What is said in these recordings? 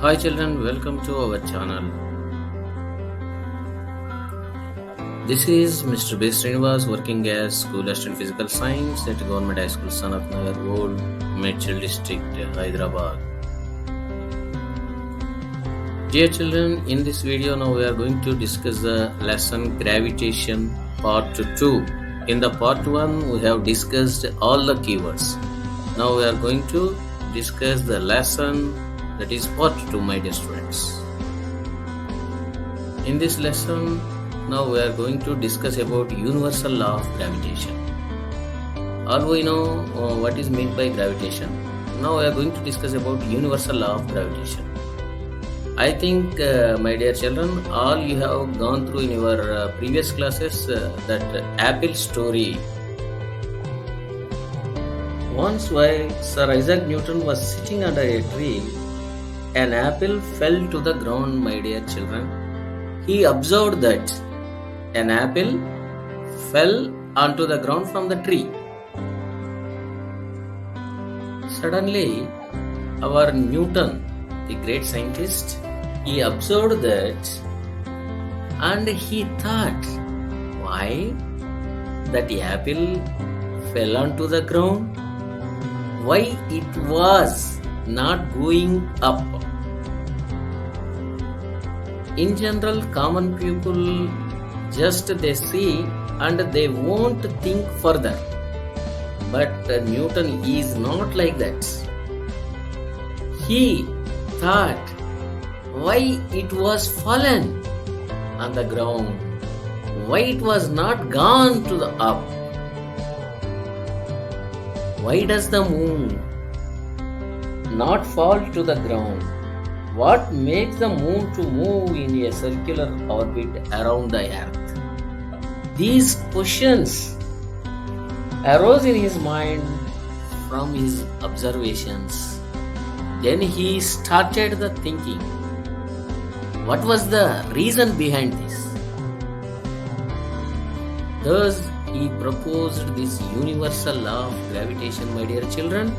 Hi children, welcome to our channel. This is Mr. B. Srinivas working as School Assistant Physical Science at Government High School Sanath Nagar Road, Medchal District, Hyderabad. Dear children, in this video now we are going to discuss the lesson Gravitation Part 2. In the Part 1 we have discussed all the keywords. Now we are going to discuss the lesson that is Part 2, my dear students. In this lesson, now we are going to discuss about universal law of gravitation. All we know what is meant by gravitation. Now we are going to discuss about universal law of gravitation. I think, my dear children, all you have gone through in your previous classes that apple story. Once while Sir Isaac Newton was sitting under a tree, an apple fell to the ground, my dear children. He observed that an apple fell onto the ground from the tree. Suddenly, our Newton, the great scientist, he observed that and he thought, why that apple fell onto the ground? Why it was not going up? In general, common people just they see and they won't think further. But Newton is not like that. He thought why it was fallen on the ground, why it was not gone to the up. Why does the moon not fall to the ground? What makes the moon to move in a circular orbit around the earth? These questions arose in his mind from his observations. Then he started the thinking. What was the reason behind this? Thus, he proposed this universal law of gravitation, my dear children.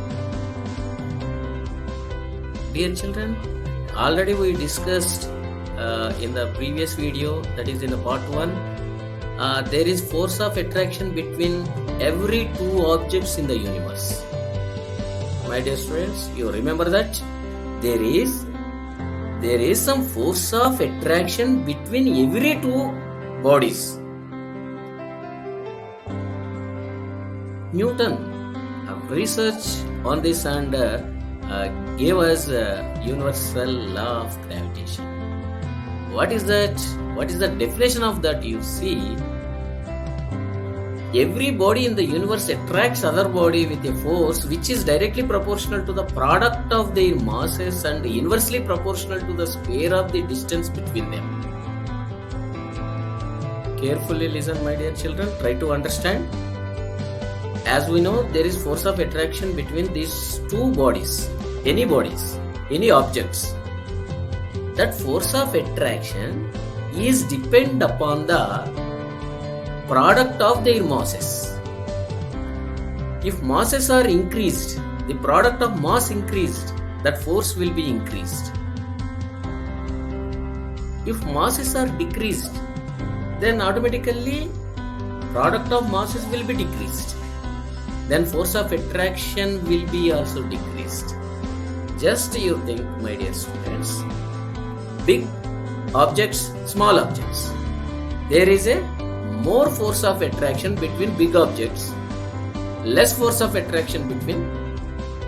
Dear children, already we discussed in the previous video, that is in the part 1, there is force of attraction between every two objects in the universe. My dear students, you remember that there is some force of attraction between every two bodies. Newton researched on this and gave us universal law of gravitation. What is that? What is the definition of that? You see, every body in the universe attracts other body with a force which is directly proportional to the product of their masses and inversely proportional to the square of the distance between them. Carefully listen, my dear children, try to understand. As we know, there is force of attraction between these two bodies, any objects. That force of attraction is depend upon the product of their masses. If masses are increased, the product of mass increased, that force will be increased. If masses are decreased, then automatically product of masses will be decreased. Then force of attraction will be also decreased. Just you think, my dear students, big objects, small objects. There is a more force of attraction between big objects, less force of attraction between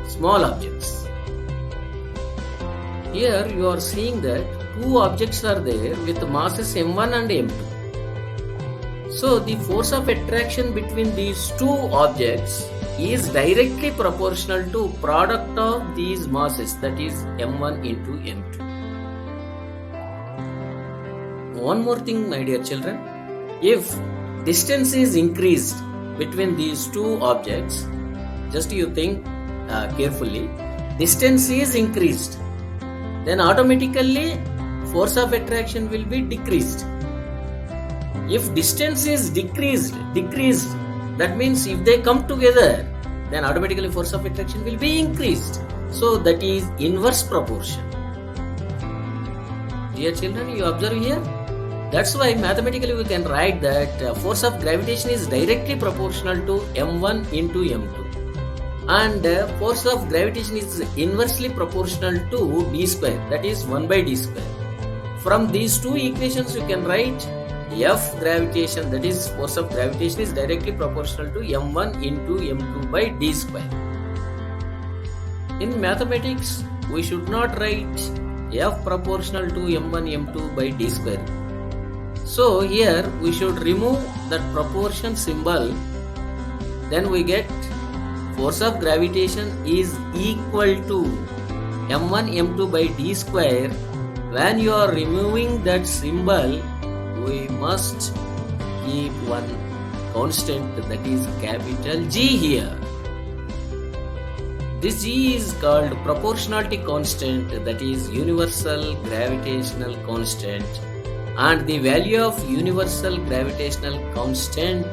small objects. Here you are seeing that two objects are there with masses m1 and m2. So the force of attraction between these two objects is directly proportional to product of these masses, that is m1 into m2. One more thing, my dear children, if distance is increased between these two objects, just you think carefully, distance is increased, then automatically force of attraction will be decreased. If distance is decreased, that means if they come together, then automatically force of attraction will be increased. So that is inverse proportion. Dear children, you observe here. That's why mathematically we can write that force of gravitation is directly proportional to m1 into m2, and force of gravitation is inversely proportional to d square, that is 1 by d square. From these two equations you can write F gravitation, that is force of gravitation, is directly proportional to m1 into m2 by d square. In mathematics we should not write F proportional to m1 m2 by d square. So here we should remove that proportion symbol, then we get force of gravitation is equal to m1 m2 by d square. When you are removing that symbol, we must keep one constant, that is capital G here. This G is called proportionality constant, that is universal gravitational constant, and the value of universal gravitational constant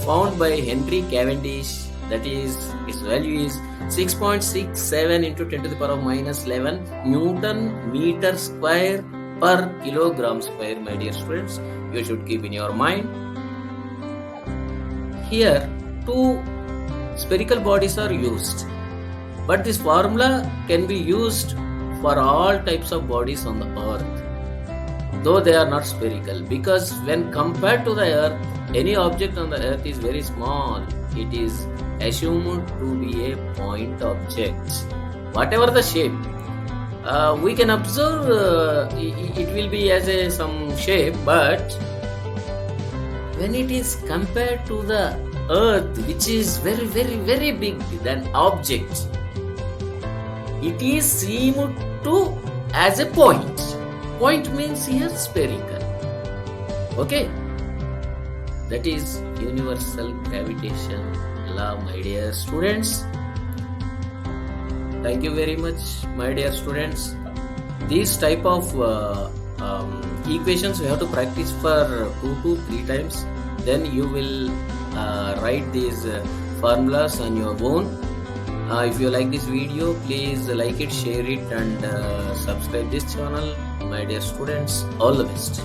found by Henry Cavendish, that is its value is 6.67 into 10 to the power of minus 11 Newton meter square per kilogram square. My dear students, you should keep in your mind. Here two spherical bodies are used, but this formula can be used for all types of bodies on the earth, though they are not spherical, because when compared to the earth, any object on the earth is very small. It is assumed to be a point object, whatever the shape. We can observe it will be as some shape, but when it is compared to the earth, which is very very very big than object, it is seen to as a point. Point means here spherical. Okay, that is universal gravitation law, my dear students. Thank you very much, my dear students. These type of equations you have to practice for 2 to 3 times. Then you will write these formulas on your own. If you like this video, please like it, share it, and subscribe this channel. My dear students, all the best.